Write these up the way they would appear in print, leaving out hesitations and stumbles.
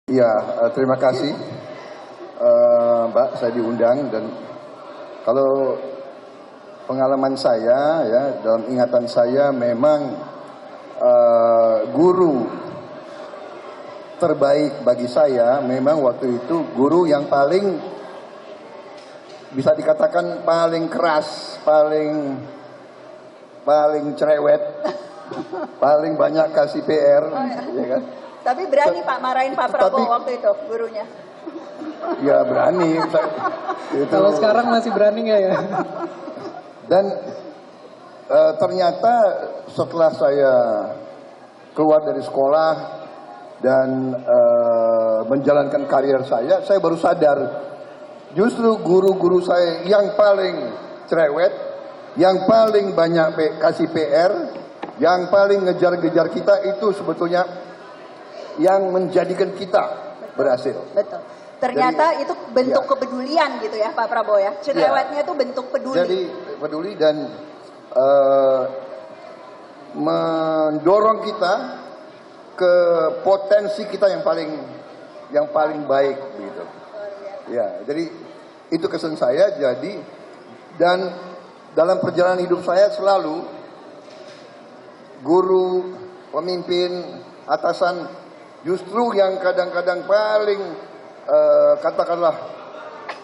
Iya, terima kasih Mbak, saya diundang. Dan kalau pengalaman saya ya, dalam ingatan saya memang guru terbaik bagi saya memang waktu itu guru yang paling bisa dikatakan paling keras, paling cerewet, paling banyak kasih PR, ya kan? Tapi berani Pak marahin Pak Prabowo waktu itu gurunya. Ya berani. Kalau sekarang masih berani nggak ya? Dan ternyata setelah saya keluar dari sekolah dan menjalankan karir saya baru sadar justru guru-guru saya yang paling cerewet, yang paling banyak kasih PR, yang paling ngejar-ngejar kita itu sebetulnya yang menjadikan kita berhasil. Betul. Ternyata jadi, itu bentuk kepedulian gitu ya Pak Prabowo ya. Cerewetnya itu bentuk peduli. Jadi peduli dan mendorong kita ke potensi kita yang paling baik gitu. Ya, jadi itu kesan saya. Jadi dan dalam perjalanan hidup saya selalu guru, pemimpin, atasan justru yang kadang-kadang paling katakanlah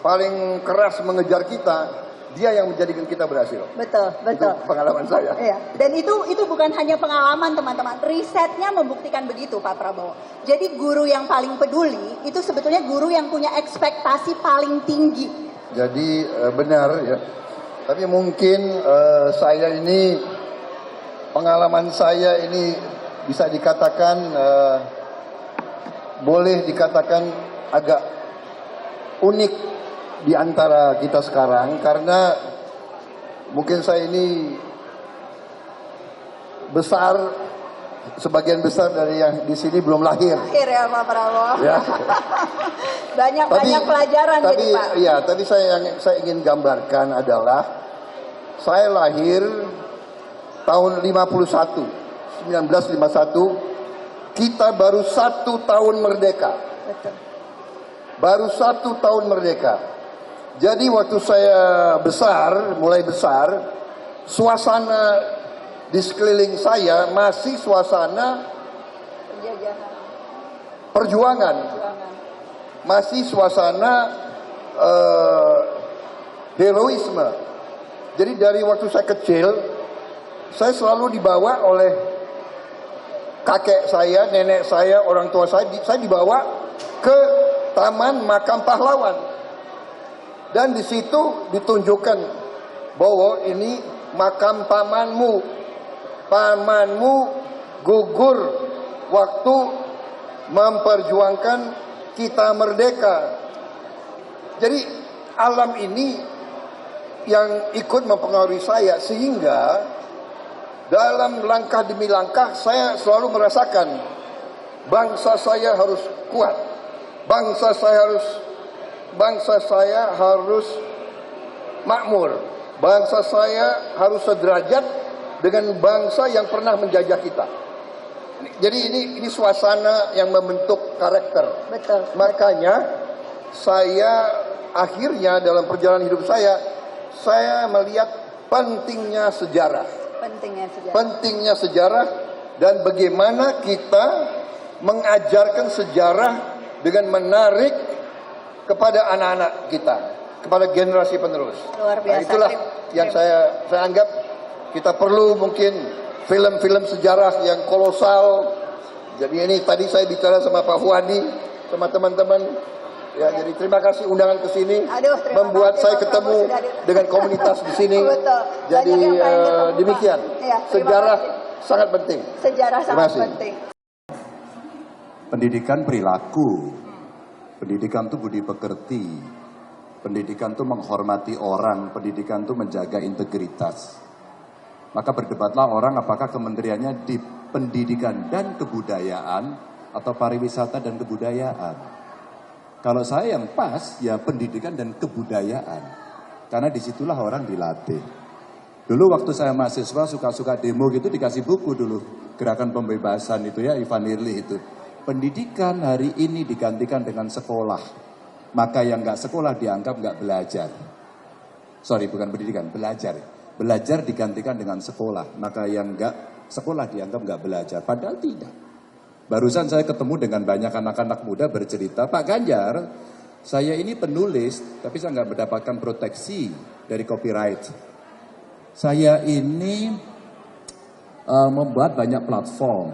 paling keras mengejar kita, dia yang menjadikan kita berhasil. Betul. Itu pengalaman saya. Iya. Dan itu bukan hanya pengalaman teman-teman, risetnya membuktikan begitu Pak Prabowo. Jadi guru yang paling peduli itu sebetulnya guru yang punya ekspektasi paling tinggi. Jadi benar ya. Tapi mungkin saya ini pengalaman saya ini bisa dikatakan boleh dikatakan agak unik di antara kita sekarang karena mungkin saya ini sebagian besar dari yang di sini belum lahir. Lahir ya Pak Prabowo. Ya. banyak pelajaran tapi, jadi Pak. Iya, tapi saya ingin gambarkan adalah saya lahir tahun 1951. Kita baru 1 tahun merdeka. Betul. Baru 1 tahun merdeka. Jadi waktu saya mulai besar, suasana di sekeliling saya masih suasana perjuangan. Masih suasana heroisme. Jadi dari waktu saya kecil, saya selalu dibawa oleh kakek saya, nenek saya, orang tua saya dibawa ke Taman Makam Pahlawan. Dan di situ ditunjukkan bahwa ini makam pamanmu. Pamanmu gugur waktu memperjuangkan kita merdeka. Jadi alam ini yang ikut mempengaruhi saya sehingga dalam langkah demi langkah saya selalu merasakan bangsa saya harus kuat, bangsa saya harus makmur, bangsa saya harus sederajat dengan bangsa yang pernah menjajah kita. Jadi ini suasana yang membentuk karakter. Betul. Makanya saya akhirnya dalam perjalanan hidup saya melihat pentingnya sejarah. Pentingnya sejarah dan bagaimana kita mengajarkan sejarah dengan menarik kepada anak-anak kita, kepada generasi penerus. Luar biasa. Nah, itulah yang saya anggap kita perlu mungkin film-film sejarah yang kolosal. Jadi ini tadi saya bicara sama Pak Fuadi, sama teman-teman. Ya, jadi terima kasih undangan ke sini, membuat saya ketemu dengan komunitas di sini. Betul. Jadi demikian, ya, sejarah sangat penting. Sejarah sangat penting. Pendidikan perilaku, pendidikan itu budi pekerti, pendidikan itu menghormati orang, pendidikan itu menjaga integritas. Maka berdebatlah orang apakah kementeriannya di pendidikan dan kebudayaan atau pariwisata dan kebudayaan. Kalau saya yang pas, ya pendidikan dan kebudayaan. Karena disitulah orang dilatih. Dulu waktu saya mahasiswa suka-suka demo gitu dikasih buku dulu. Gerakan pembebasan itu ya, Ivan Irli itu. pendidikan hari ini digantikan dengan sekolah, maka yang nggak sekolah dianggap nggak belajar. Sorry, bukan pendidikan, belajar. Belajar digantikan dengan sekolah, maka yang nggak sekolah dianggap nggak belajar. Padahal tidak. Barusan saya ketemu dengan banyak anak-anak muda bercerita, Pak Ganjar, saya ini penulis, tapi saya nggak mendapatkan proteksi dari copyright. Saya ini membuat banyak platform,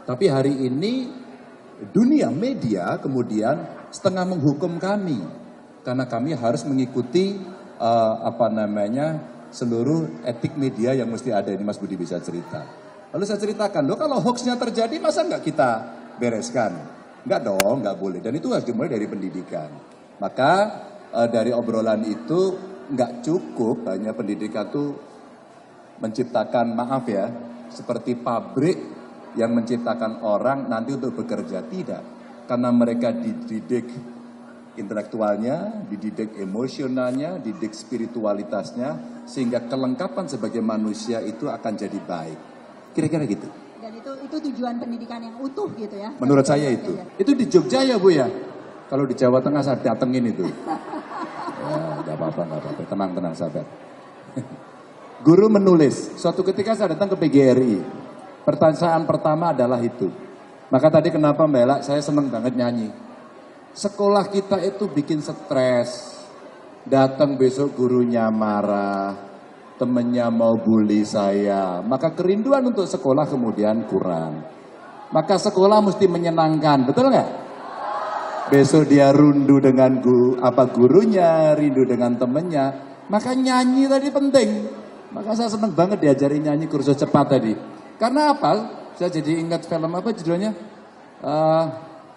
tapi hari ini dunia media kemudian setengah menghukum kami, karena kami harus mengikuti seluruh etik media yang mesti ada. Ini Mas Budi bisa cerita. Lalu saya ceritakan, loh kalau hoaxnya terjadi masa nggak kita bereskan? Nggak dong, nggak boleh. Dan itu harus dimulai dari pendidikan. Maka dari obrolan itu nggak cukup hanya pendidikan itu menciptakan, maaf ya, seperti pabrik yang menciptakan orang nanti untuk bekerja. Tidak, karena mereka dididik intelektualnya, dididik emosionalnya, dididik spiritualitasnya, sehingga kelengkapan sebagai manusia itu akan jadi baik. Kira-kira gitu. Dan itu tujuan pendidikan yang utuh gitu ya? Menurut saya itu. Itu di Jogja ya Bu ya? Kalau di Jawa Tengah saya datengin itu. Ya, nggak apa-apa. Tenang sahabat. Guru menulis. Suatu ketika saya datang ke PGRI. Pertanyaan pertama adalah itu. Maka tadi kenapa Mbak Ella, saya seneng banget nyanyi. Sekolah kita itu bikin stres. Datang besok gurunya marah, temennya mau bully saya. Maka kerinduan untuk sekolah kemudian kurang. Maka sekolah mesti menyenangkan, betul nggak? Besok dia rindu dengan gurunya, rindu dengan temennya. Maka nyanyi tadi penting. Maka saya seneng banget diajari nyanyi kursus cepat tadi. Karena apa? Saya jadi ingat film apa judulnya?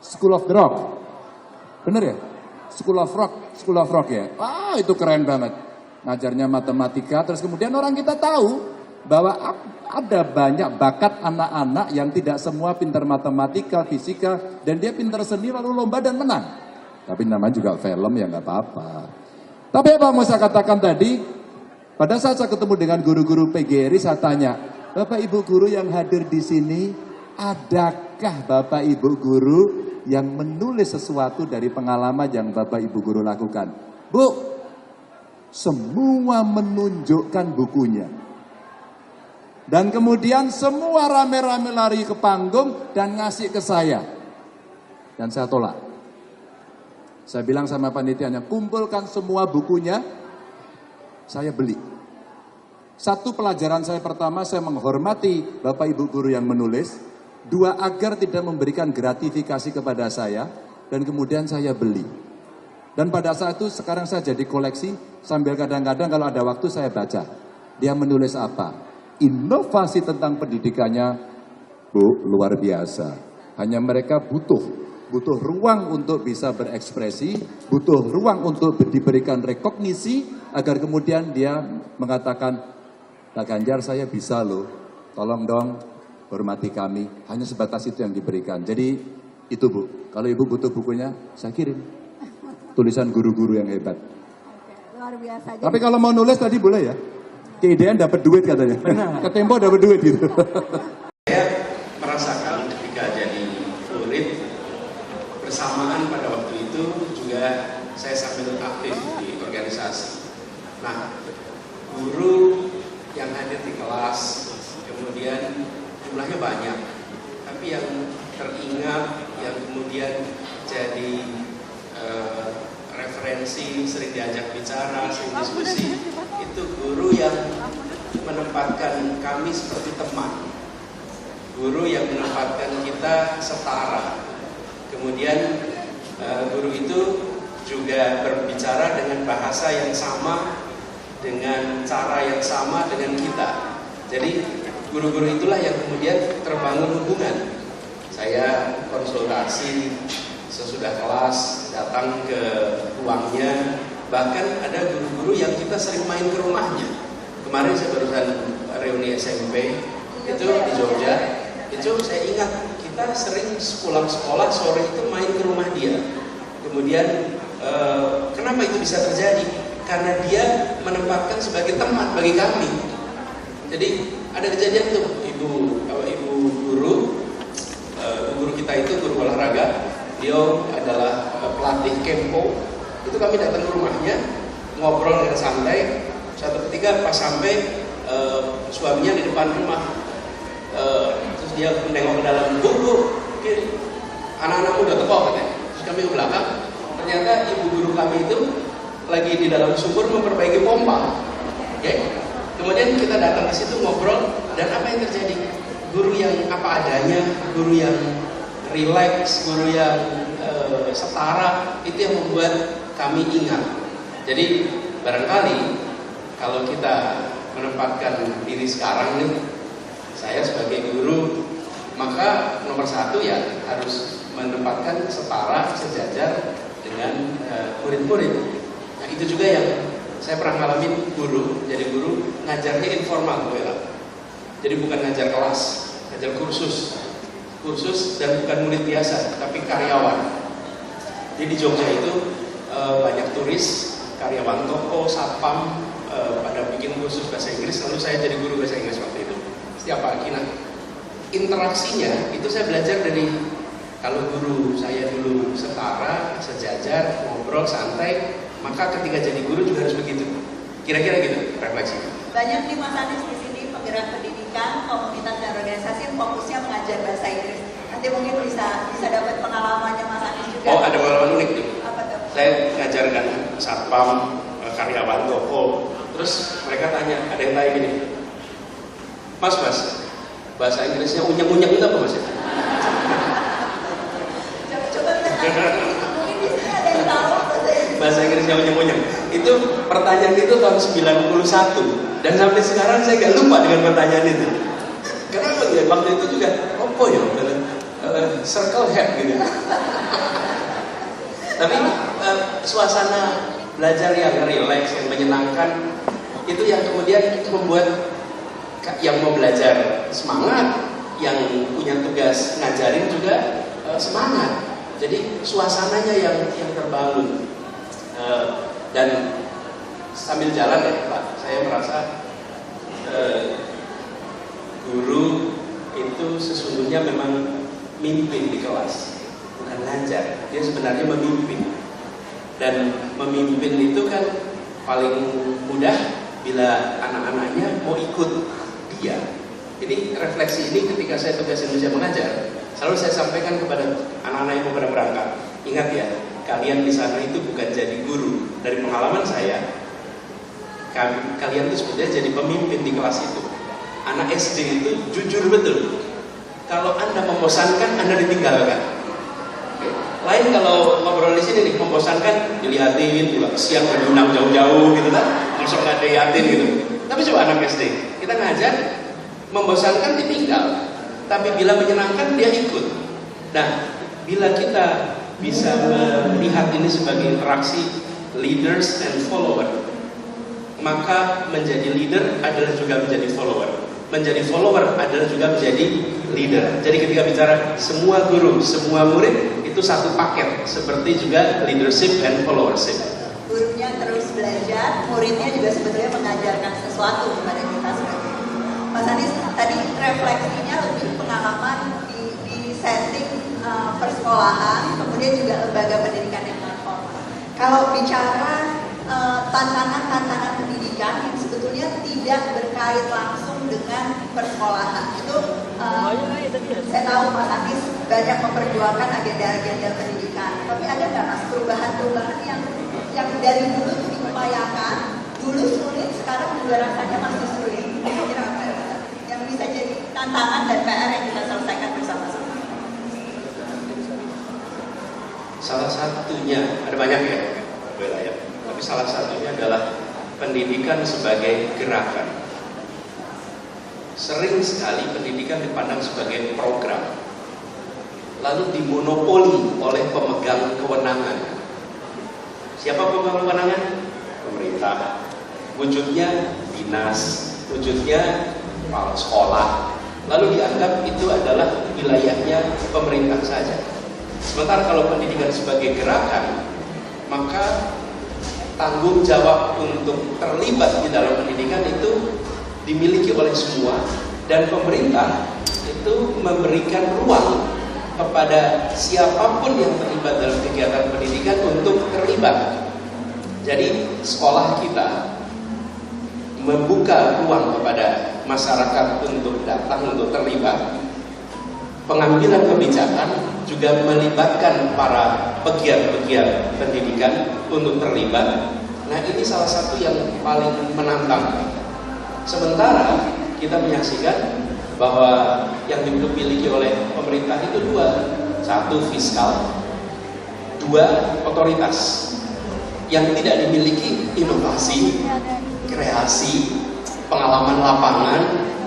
School of the Rock. Bener ya? School of Rock ya. Itu keren banget. Ngajarnya matematika, terus kemudian orang kita tahu bahwa ada banyak bakat anak-anak yang tidak semua pintar matematika, fisika, dan dia pintar seni lalu lomba dan menang. Tapi namanya juga film ya nggak apa-apa. Tapi apa mau saya katakan tadi? Pada saat saya ketemu dengan guru-guru PGRI, saya tanya, Bapak Ibu guru yang hadir di sini, adakah Bapak Ibu guru yang menulis sesuatu dari pengalaman yang Bapak Ibu guru lakukan? Bu, semua menunjukkan bukunya. Dan kemudian semua rame-rame lari ke panggung dan ngasih ke saya. Dan saya tolak. Saya bilang sama panitianya, kumpulkan semua bukunya, saya beli. Satu, pelajaran saya pertama, saya menghormati Bapak Ibu guru yang menulis. Dua, agar tidak memberikan gratifikasi kepada saya. Dan kemudian saya beli. Dan pada saat itu sekarang saya jadi koleksi, sambil kadang-kadang kalau ada waktu saya baca. Dia menulis apa? Inovasi tentang pendidikannya, Bu, luar biasa. Hanya mereka butuh ruang untuk bisa berekspresi, butuh ruang untuk diberikan rekognisi, agar kemudian dia mengatakan, Pak Ganjar saya bisa loh, tolong dong hormati kami. Hanya sebatas itu yang diberikan. Jadi itu Bu, kalau Ibu butuh bukunya, saya kirim. Tulisan guru-guru yang hebat. Oke, luar biasa. Tapi kalau mau nulis tadi boleh ya? Keidean dapat duit katanya. Ke Tempo dapat duit gitu. Saya merasakan ketika jadi murid, bersamaan pada waktu itu juga saya sambil aktif di organisasi. Nah, guru yang hadir di kelas, kemudian jumlahnya banyak, tapi yang teringat, yang kemudian jadi referensi, sering diajak bicara, sering diskusi, itu guru yang menempatkan kami seperti teman, guru yang menempatkan kita setara. Kemudian guru itu juga berbicara dengan bahasa yang sama, dengan cara yang sama dengan kita. Jadi guru-guru itulah yang kemudian terbangun hubungan. Saya konsultasi sesudah kelas, datang ke ruangnya, bahkan ada guru-guru yang kita sering main ke rumahnya. Kemarin saya barusan reuni SMP, itu di Jogja, itu saya ingat kita sering pulang sekolah sore itu main ke rumah dia. Kemudian kenapa itu bisa terjadi? Karena dia menempatkan sebagai teman bagi kami. Jadi ada kejadian tuh, ibu guru kita itu guru olahraga Beliau adalah pelatih Kempo. Itu kami datang ke rumahnya, ngobrol dengan santai. Suatu ketika pas sampai suaminya di depan rumah, terus dia menengok ke dalam, Bu, anak-anakmu udah teko katanya. Terus kami ke belakang, ternyata ibu guru kami itu lagi di dalam sumur memperbaiki pompa. Okay? Kemudian kita datang ke situ ngobrol, dan apa yang terjadi? Guru yang apa adanya, guru yang relax, guru yang setara, itu yang membuat kami ingat. Jadi barangkali kalau kita menempatkan diri sekarang nih, saya sebagai guru, maka nomor satu ya harus menempatkan setara, sejajar dengan murid-murid. Nah itu juga yang saya pernah ngalamin guru, jadi guru ngajarnya informal, Bu Ella. Jadi bukan ngajar kelas, ngajar kursus dan bukan murid biasa, tapi karyawan. Jadi di Jogja itu banyak turis, karyawan toko, satpam pada bikin kursus bahasa Inggris, lalu saya jadi guru bahasa Inggris waktu itu setiap pagi. Nah interaksinya itu saya belajar dari, kalau guru saya dulu setara, sejajar, ngobrol santai, maka ketika jadi guru juga harus begitu. Kira-kira gitu refleksi. Banyak nih Mas Anies di sini penggerak pendidikan, komunitas dan organisasi yang fokusnya mengajar bahasa Inggris. Nanti mungkin bisa dapat pengalamannya Mas Anies juga. Oh, ada pengalaman unik tuh. Apa tuh? Saya ngajarkan satpam, karyawan toko, terus mereka tanya, ada yang tanya gini, Mas, bahasa Inggrisnya unyeng-unyeng itu apa Mas? Coba kita mungkin di sini ada yang tahu Bahasa Inggrisnya unyeng-unyeng. Itu pertanyaan itu tahun 91, dan sampai sekarang saya nggak lupa dengan pertanyaan itu. Kenapa ya? Waktu itu juga apa ya? Circle head gitu. Tapi suasana belajar yang relax, yang menyenangkan, itu yang kemudian membuat yang mau belajar semangat, yang punya tugas ngajarin juga semangat. Jadi suasananya yang terbangun. Dan sambil jalan ya Pak, saya merasa guru itu sesungguhnya memang mimpin di kelas, bukan ngajar. Dia sebenarnya memimpin, dan memimpin itu kan paling mudah bila anak-anaknya mau ikut dia. Jadi refleksi ini ketika saya tugas Indonesia mengajar, selalu saya sampaikan kepada anak-anak yang mau pada berangkat, ingat ya, kalian di sana itu bukan jadi guru. Dari pengalaman saya, kalian itu sebetulnya jadi pemimpin di kelas itu. Anak SD itu jujur betul. Kalau Anda membosankan, Anda ditinggalkan. Lain kalau ngobrol di sini nih, membosankan, dilihatin, juga siang berundang jauh-jauh gitu kan, masuk nggak dilihatin gitu. Tapi coba anak SD, kita ngajar, membosankan ditinggal, tapi bila menyenangkan dia ikut. Nah, bila kita bisa melihat ini sebagai interaksi leaders and follower, maka menjadi leader adalah juga menjadi follower. Menjadi follower adalah juga menjadi leader. Jadi ketika bicara semua guru, semua murid itu satu paket, seperti juga leadership and followership. Gurunya terus belajar, muridnya juga sebetulnya mengajarkan sesuatu kepada kita sebagai Mas Anies. Tadi refleksinya lebih pengalaman di setting persekolahan, kemudian juga lembaga pendidikan yang non-formal. Kalau bicara tantangan-tantangan pendidikan yang sebetulnya tidak berkait langsung dengan persekolahan, itu saya tahu Mas Anies banyak memperjuangkan agenda-agenda pendidikan. Tapi ada nggak Mas perubahan-perubahan yang dari dulu diupayakan, dulu sulit, sekarang juga rasanya masih sulit? Kira-kira apa ya? Yang bisa jadi tantangan dan PR yang kita selesaikan bersama-sama? Salah satunya, ada banyak ya, wilayah. Tapi salah satunya adalah pendidikan sebagai gerakan. Sering sekali pendidikan dipandang sebagai program, lalu dimonopoli oleh pemegang kewenangan. Siapa pemegang kewenangan? Pemerintah. Wujudnya dinas, wujudnya kepala sekolah. Lalu dianggap itu adalah wilayahnya pemerintah saja. Sementara kalau pendidikan sebagai gerakan, maka tanggung jawab untuk terlibat di dalam pendidikan itu dimiliki oleh semua, dan pemerintah itu memberikan ruang kepada siapapun yang terlibat dalam kegiatan pendidikan untuk terlibat. Jadi sekolah kita membuka ruang kepada masyarakat untuk datang, untuk terlibat. Pengambilan kebijakan juga melibatkan para pegiat-pegiat pendidikan untuk terlibat. Nah, ini salah satu yang paling menantang. Sementara kita menyaksikan bahwa yang dimiliki oleh pemerintah itu dua. Satu, fiskal. Dua, otoritas. Yang tidak dimiliki inovasi, kreasi, pengalaman lapangan,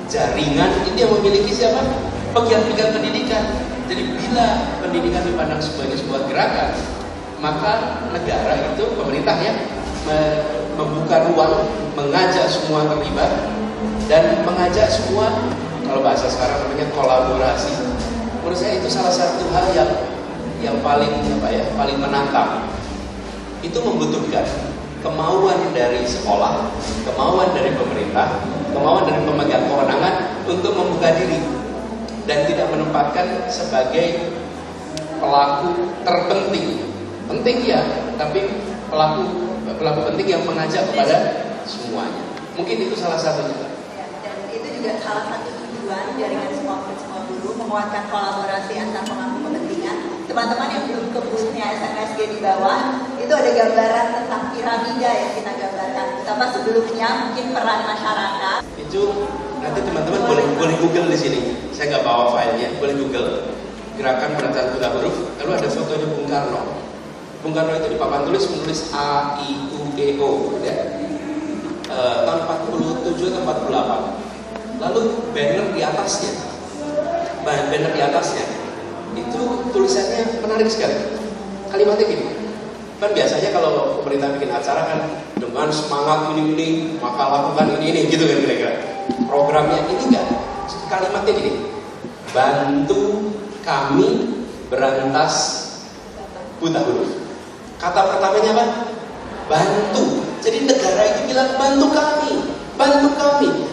jaringan. Ini yang memiliki siapa? Pegiat-pegiat pendidikan. Jadi bila pendidikan dipandang sebagai sebuah gerakan, maka negara itu, pemerintah ya, membuka ruang, mengajak semua terlibat dan mengajak semua, kalau bahasa sekarang namanya kolaborasi. Menurut saya itu salah satu hal yang paling paling menantang. Itu membutuhkan kemauan dari sekolah, kemauan dari pemerintah, kemauan dari pemegang kewenangan untuk membuka diri dan tidak menempatkan sebagai pelaku terpenting. Penting ya, tapi pelaku penting yang mengajak kepada semuanya. Mungkin itu salah satunya. Dan itu juga salah satu tujuan jaringan semua guru, menguatkan kolaborasi antar pemangku kepentingan. Teman-teman yang belum ke booth-nya SNSD di bawah, itu ada gambaran tentang piramida yang kita gambarkan. Betapa sebelumnya mungkin peran masyarakat. Itu nanti teman-teman boleh Google di sini. Saya nggak bawa filenya, boleh Google gerakan penetrasi buta huruf. Lalu ada fotonya Bung Karno. Bung Karno itu di papan tulis menulis A I U E O ya. Tahun 47 atau 48. Lalu banner di atasnya itu tulisannya menarik sekali. Kalimatnya gini. Kan biasanya kalau pemerintah bikin acara kan dengan semangat ini maka lakukan ini gitu kan kira-kira. Programnya ini enggak. Kalimatnya gini. Bantu kami berantas buta huruf. Kata pertamanya apa? Bantu. Jadi negara itu bilang bantu kami.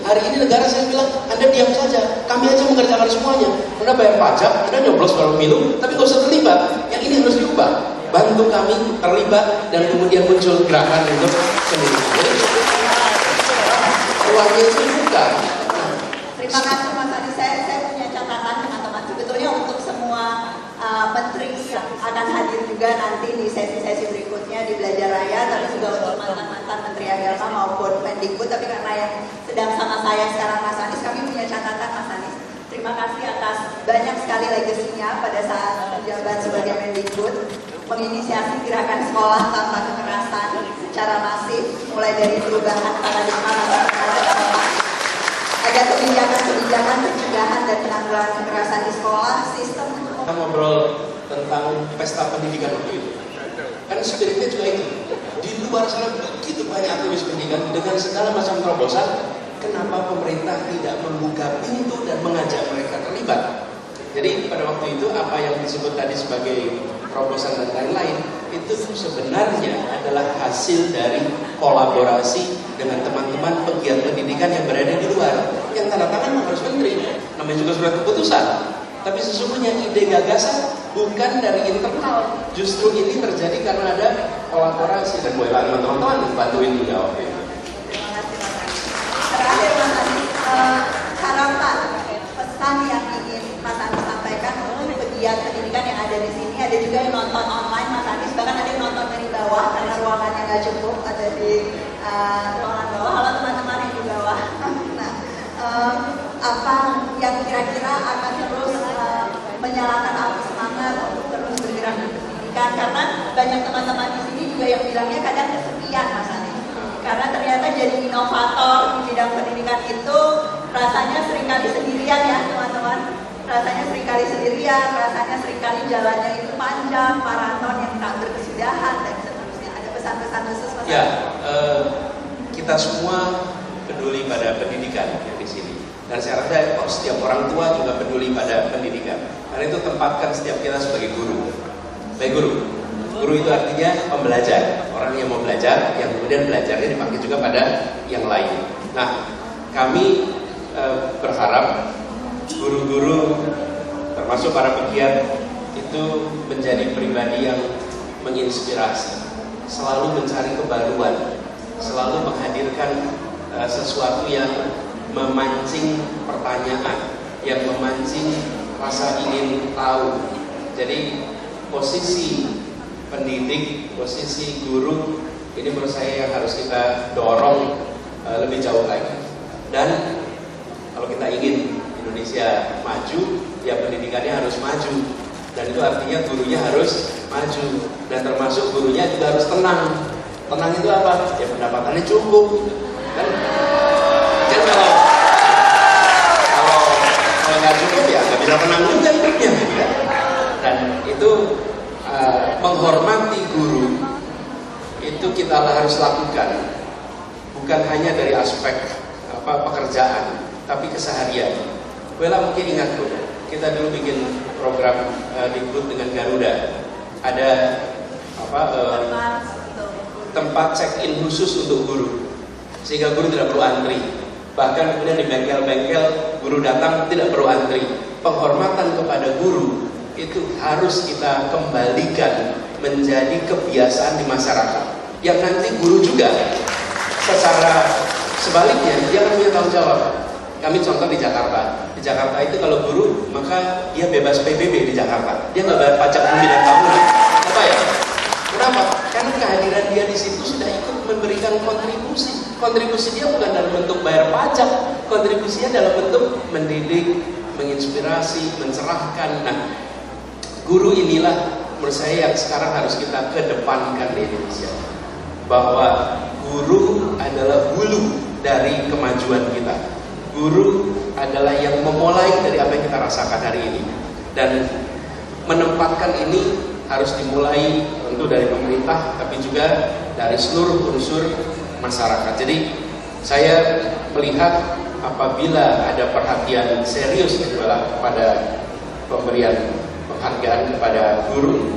Hari ini negara saya bilang Anda diam saja. Kami aja mengerjakan semuanya. Anda bayar pajak, Anda nyoblos kalau pemilu, tapi nggak usah terlibat. Yang ini harus diubah. Bantu kami terlibat dan kemudian muncul gerakan untuk pendidikan. Ruangnya itu buka. Terima kasih Mas Adi. Saya punya catatan teman-teman. Sebetulnya untuk semua menteri yang akan hadir juga nanti di sesi-sesi berikutnya di Belajar Raya, tapi juga untuk mantan-mantan Menteri Agama maupun Mendikbud. Tapi karena yang sedang sama saya sekarang Mas Anies, kami punya catatan Mas Anies. Terima kasih atas banyak sekali legasinya pada saat menjabat sebagai Mendikbud, menginisiasi gerakan sekolah tanpa kekerasan secara masif, mulai dari perubahan paradigma ada kebijakan pencegahan dan penanggulangan kekerasan di sekolah, sistem untuk Kita ngobrol tentang pesta pendidikan waktu itu. Kan spiritnya juga itu. Di luar sana begitu banyak aktivis pendidikan dengan segala macam terobosan. Kenapa pemerintah tidak membuka pintu dan mengajak mereka terlibat? Jadi pada waktu itu apa yang disebut tadi sebagai terobosan dan lain-lain itu sebenarnya adalah hasil dari kolaborasi dengan teman-teman pegiat pendidikan yang berada di luar. Yang tanda tangan harus menteri, namanya juga surat keputusan. Tapi sesungguhnya ide gagasan bukan dari internal. Justru ini terjadi karena ada kolaborasi dan boleh teman-teman bantuin juga waktu itu. Terima kasih Mas Anies. Terakhir Mas Anies, harapan pesan yang ingin Mas Anies sampaikan untuk pegiat pendidikan yang ada di sini, ada juga yang nonton online Mas Anies, bahkan ada yang nonton dari bawah karena ruangannya nggak cukup, ada di ruangan bawah. Halo teman-teman yang di bawah. Nah, apa yang kira-kira akan terus menyalakan api semangat untuk terus bergerak di pendidikan? Karena banyak teman-teman di sini juga yang bilangnya kadang kesepian Mas Anies. Karena ternyata jadi inovator di bidang pendidikan itu rasanya seringkali sendirian ya teman-teman. Rasanya seringkali sendirian, rasanya seringkali jalannya itu panjang, maraton yang tak berkesudahan dan seterusnya. Ada pesan-pesan khusus Mas Anies? Ya, kita semua peduli pada pendidikan ya di sini. Dan saya rasa setiap orang tua juga peduli pada pendidikan. Karena itu tempatkan setiap kita sebagai guru. Sebagai guru. Guru itu artinya pembelajar. Orang yang mau belajar, yang kemudian belajarnya dipakai juga pada yang lain. Nah, kami berharap guru-guru termasuk para pegiat itu menjadi pribadi yang menginspirasi, selalu mencari kebaruan, selalu menghadirkan sesuatu yang memancing pertanyaan, yang memancing rasa ingin tahu. Jadi posisi pendidik, posisi guru ini menurut saya yang harus kita dorong lebih jauh lagi. Dan kalau kita ingin Indonesia maju, ya pendidikannya harus maju. Dan itu artinya gurunya harus maju. Dan termasuk gurunya juga harus tenang. Tenang itu apa? Ya pendapatannya cukup. Kan kalau nggak cukup ya nggak bisa tenang juga hidupnya. Gitu ya. Dan itu menghormati guru itu kita harus lakukan, bukan hanya dari aspek pekerjaan, tapi keseharian. Bella mungkin ingat Bu, kita dulu bikin program Dikbud dengan Garuda, ada tempat check-in khusus untuk guru, sehingga guru tidak perlu antri. Bahkan kemudian di bengkel-bengkel guru datang tidak perlu antri. Penghormatan kepada guru itu harus kita kembalikan menjadi kebiasaan di masyarakat, yang nanti guru juga secara sebaliknya dia akan punya tanggung jawab. Kami contoh di Jakarta. Di Jakarta itu kalau guru maka dia bebas PBB di Jakarta. Dia nggak bayar pajak bumi dan bangunan. Apa ya? Kenapa? Karena kehadiran dia di situ sudah ikut memberikan kontribusi. Kontribusi dia bukan dalam bentuk bayar pajak, kontribusinya dalam bentuk mendidik, menginspirasi, mencerahkan. Nah, guru inilah menurut saya yang sekarang harus kita kedepankan di Indonesia. Bahwa guru adalah hulu dari kemajuan kita. Guru adalah yang memulai dari apa yang kita rasakan hari ini. Dan menempatkan ini harus dimulai tentu dari pemerintah, tapi juga dari seluruh unsur masyarakat. Jadi saya melihat apabila ada perhatian serius pada pemberian penghargaan kepada guru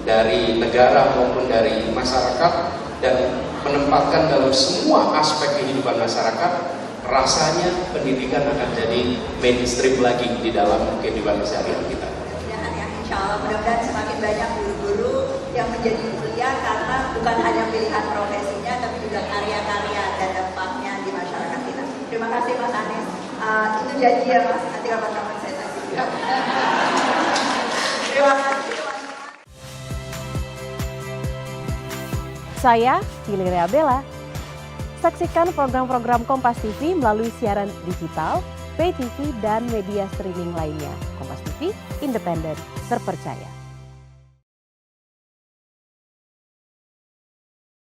dari negara maupun dari masyarakat dan menempatkan dalam semua aspek kehidupan masyarakat, rasanya pendidikan akan jadi mainstream lagi di dalam kehidupan sehari-hari kita. Ya, insya Allah mudah-mudahan semakin banyak guru-guru yang menjadi mulia karena bukan hanya pilihan profesinya, tapi juga karya-karya dan dampaknya di masyarakat kita. Terima kasih Mas Anies. Itu janji ya Mas, nanti kapan-kapan saya tanya. Ya. Terima kasih. Saya Ciliria Bella. Saksikan program-program Kompas TV melalui siaran digital, pay TV, dan media streaming lainnya. Kompas TV, independen, terpercaya.